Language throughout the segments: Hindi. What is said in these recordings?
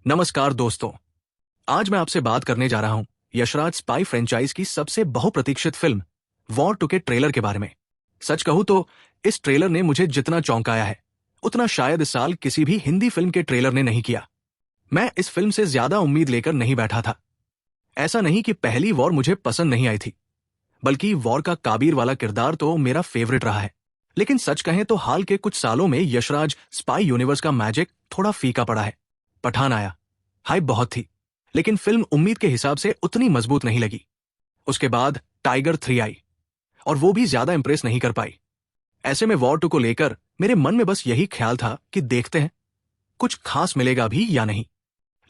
नमस्कार दोस्तों। आज मैं आपसे बात करने जा रहा हूं यशराज स्पाई फ्रेंचाइज की सबसे बहुप्रतीक्षित फिल्म वॉर 2 के ट्रेलर के बारे में। सच कहूं तो इस ट्रेलर ने मुझे जितना चौंकाया है उतना शायद इस साल किसी भी हिंदी फिल्म के ट्रेलर ने नहीं किया। मैं इस फिल्म से ज्यादा उम्मीद लेकर नहीं बैठा था। ऐसा नहीं कि पहली वॉर मुझे पसंद नहीं आई थी, बल्कि वॉर का काबीर वाला किरदार तो मेरा फेवरेट रहा है। लेकिन सच कहें तो हाल के कुछ सालों में यशराज स्पाई यूनिवर्स का मैजिक थोड़ा फीका पड़ा है। पठान आया, हाइप बहुत थी, लेकिन फिल्म उम्मीद के हिसाब से उतनी मजबूत नहीं लगी। उसके बाद टाइगर 3 आई और वो भी ज्यादा इंप्रेस नहीं कर पाई। ऐसे में वॉर 2 को लेकर मेरे मन में बस यही ख्याल था कि देखते हैं कुछ खास मिलेगा भी या नहीं।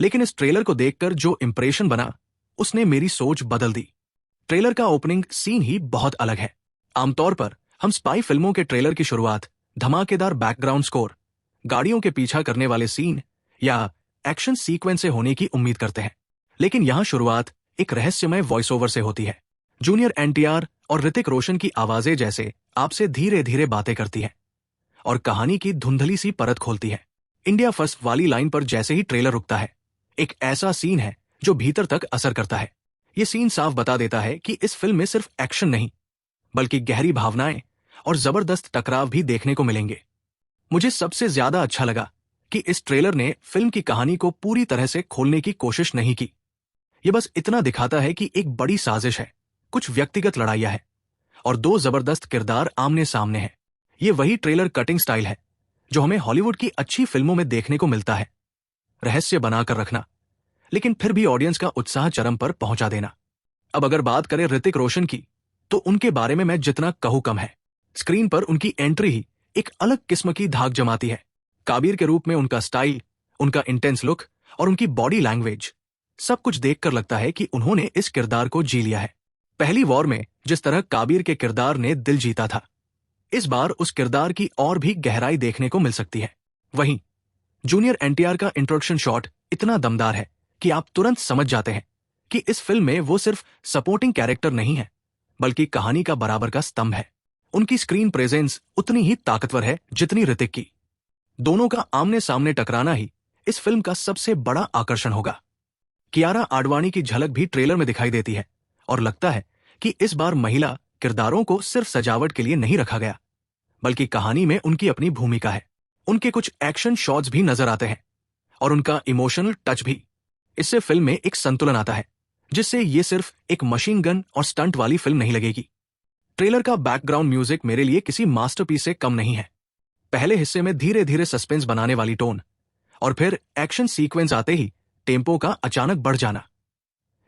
लेकिन इस ट्रेलर को देखकर जो इंप्रेशन बना उसने मेरी सोच बदल दी। ट्रेलर का ओपनिंग सीन ही बहुत अलग है। आमतौर पर हम स्पाई फिल्मों के ट्रेलर की शुरुआत धमाकेदार बैकग्राउंड स्कोर, गाड़ियों के पीछा करने वाले सीन या एक्शन सीक्वेंस से होने की उम्मीद करते हैं। लेकिन यहां शुरुआत एक रहस्यमय वॉइस ओवर से होती है। जूनियर एनटीआर और ऋतिक रोशन की आवाजें जैसे आपसे धीरे धीरे बातें करती है और कहानी की धुंधली सी परत खोलती है। इंडिया फर्स्ट वाली लाइन पर जैसे ही ट्रेलर रुकता है, एक ऐसा सीन है जो भीतर तक असर करता है। ये सीन साफ बता देता है कि इस फिल्म में सिर्फ एक्शन नहीं, बल्कि गहरी भावनाएं और जबरदस्त टकराव भी देखने को मिलेंगे। मुझे सबसे ज्यादा अच्छा लगा कि इस ट्रेलर ने फिल्म की कहानी को पूरी तरह से खोलने की कोशिश नहीं की। ये बस इतना दिखाता है कि एक बड़ी साजिश है, कुछ व्यक्तिगत लड़ाइयां हैं और दो जबरदस्त किरदार आमने सामने हैं। ये वही ट्रेलर कटिंग स्टाइल है जो हमें हॉलीवुड की अच्छी फिल्मों में देखने को मिलता है। रहस्य बनाकर रखना, लेकिन फिर भी ऑडियंस का उत्साह चरम पर पहुंचा देना। अब अगर बात करें ऋतिक रोशन की, तो उनके बारे में मैं जितना कहूं कम है। स्क्रीन पर उनकी एंट्री ही एक अलग किस्म की धाक जमाती है। काबीर के रूप में उनका स्टाइल, उनका इंटेंस लुक और उनकी बॉडी लैंग्वेज, सब कुछ देखकर लगता है कि उन्होंने इस किरदार को जी लिया है। पहली वॉर में जिस तरह काबीर के किरदार ने दिल जीता था, इस बार उस किरदार की और भी गहराई देखने को मिल सकती है। वहीं जूनियर एनटीआर का इंट्रोडक्शन शॉट इतना दमदार है कि आप तुरंत समझ जाते हैं कि इस फिल्म में वो सिर्फ सपोर्टिंग कैरेक्टर नहीं है, बल्कि कहानी का बराबर का स्तंभ है। उनकी स्क्रीन प्रेजेंस उतनी ही ताकतवर है जितनी ऋतिक की। दोनों का आमने सामने टकराना ही इस फिल्म का सबसे बड़ा आकर्षण होगा। कियारा आडवाणी की झलक भी ट्रेलर में दिखाई देती है और लगता है कि इस बार महिला किरदारों को सिर्फ सजावट के लिए नहीं रखा गया, बल्कि कहानी में उनकी अपनी भूमिका है। उनके कुछ एक्शन शॉट्स भी नजर आते हैं और उनका इमोशनल टच भी। इससे फिल्म में एक संतुलन आता है, जिससे ये सिर्फ एक मशीन गन और स्टंट वाली फिल्म नहीं लगेगी। ट्रेलर का बैकग्राउंड म्यूजिक मेरे लिए किसी मास्टरपीस से कम नहीं है। पहले हिस्से में धीरे धीरे सस्पेंस बनाने वाली टोन और फिर एक्शन सीक्वेंस आते ही टेम्पो का अचानक बढ़ जाना,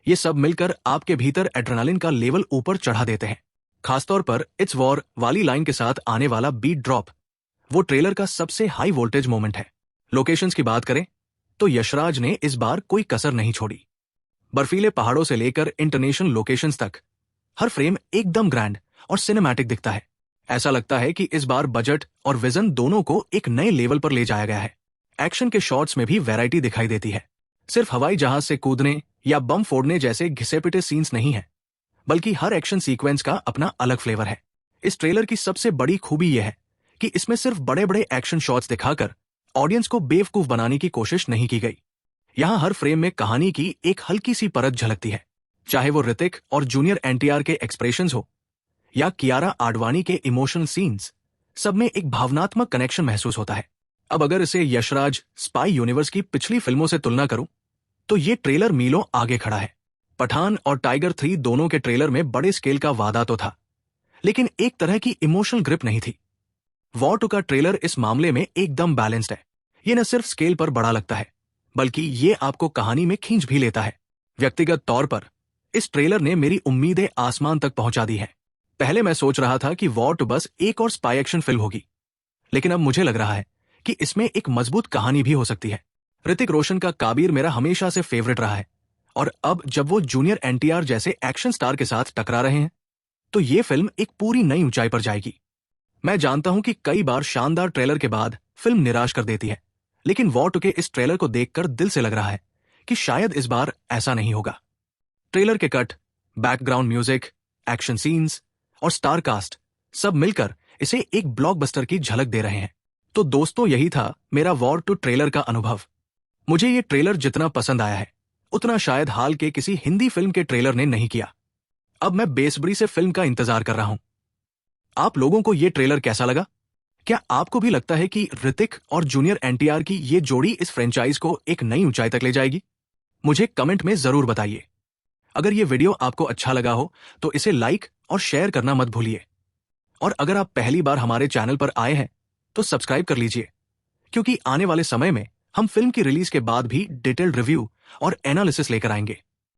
ये सब मिलकर आपके भीतर एड्रेनालिन का लेवल ऊपर चढ़ा देते हैं। खासतौर पर इट्स वॉर वाली लाइन के साथ आने वाला बीट ड्रॉप, वो ट्रेलर का सबसे हाई वोल्टेज मोमेंट है। लोकेशंस की बात करें तो यशराज ने इस बार कोई कसर नहीं छोड़ी। बर्फीले पहाड़ों से लेकर इंटरनेशनल लोकेशंस तक हर फ्रेम एकदम ग्रैंड और सिनेमैटिक दिखता है। ऐसा लगता है कि इस बार बजट और विजन दोनों को एक नए लेवल पर ले जाया गया है। एक्शन के शॉट्स में भी वैरायटी दिखाई देती है। सिर्फ हवाई जहाज से कूदने या बम फोड़ने जैसे घिसे-पिटे सीन्स नहीं है, बल्कि हर एक्शन सीक्वेंस का अपना अलग फ्लेवर है। इस ट्रेलर की सबसे बड़ी खूबी यह है कि इसमें सिर्फ बड़े बड़े एक्शन शॉट्स दिखाकर ऑडियंस को बेवकूफ बनाने की कोशिश नहीं की गई। यहां हर फ्रेम में कहानी की एक हल्की सी परत झलकती है, चाहे वो ऋतिक और जूनियर एनटीआर के एक्सप्रेशंस हो या कियारा आडवाणी के इमोशनल सीन्स, सब में एक भावनात्मक कनेक्शन महसूस होता है। अब अगर इसे यशराज स्पाई यूनिवर्स की पिछली फिल्मों से तुलना करूं, तो ये ट्रेलर मीलों आगे खड़ा है। पठान और टाइगर 3 दोनों के ट्रेलर में बड़े स्केल का वादा तो था, लेकिन एक तरह की इमोशनल ग्रिप नहीं थी। वॉर 2 का ट्रेलर इस मामले में एकदम बैलेंस्ड है। ये न सिर्फ स्केल पर बड़ा लगता है, बल्कि ये आपको कहानी में खींच भी लेता है। व्यक्तिगत तौर पर इस ट्रेलर ने मेरी उम्मीदें आसमान तक पहुंचा दी है। पहले मैं सोच रहा था कि वॉर 2 बस एक और स्पाई एक्शन फिल्म होगी, लेकिन अब मुझे लग रहा है कि इसमें एक मजबूत कहानी भी हो सकती है। ऋतिक रोशन का काबीर मेरा हमेशा से फेवरेट रहा है, और अब जब वो जूनियर एनटीआर जैसे एक्शन स्टार के साथ टकरा रहे हैं, तो ये फिल्म एक पूरी नई ऊंचाई पर जाएगी। मैं जानता हूं कि कई बार शानदार ट्रेलर के बाद फिल्म निराश कर देती है, लेकिन वॉर 2 के इस ट्रेलर को देखकर दिल से लग रहा है कि शायद इस बार ऐसा नहीं होगा। ट्रेलर के cut, background music, action scenes और स्टार कास्ट सब मिलकर इसे एक ब्लॉकबस्टर की झलक दे रहे हैं। तो दोस्तों, यही था मेरा वॉर 2 ट्रेलर का अनुभव। मुझे ये ट्रेलर जितना पसंद आया है उतना शायद हाल के किसी हिंदी फिल्म के ट्रेलर ने नहीं किया। अब मैं बेसब्री से फिल्म का इंतजार कर रहा हूं। आप लोगों को ये ट्रेलर कैसा लगा? क्या आपको भी लगता है कि ऋतिक और जूनियर एनटीआर की ये जोड़ी इस फ्रेंचाइज को एक नई ऊंचाई तक ले जाएगी? मुझे कमेंट में जरूर बताइए। अगर ये वीडियो आपको अच्छा लगा हो तो इसे लाइक और शेयर करना मत भूलिए। और अगर आप पहली बार हमारे चैनल पर आए हैं तो सब्सक्राइब कर लीजिए, क्योंकि आने वाले समय में हम फिल्म की रिलीज के बाद भी डिटेल्ड रिव्यू और एनालिसिस लेकर आएंगे।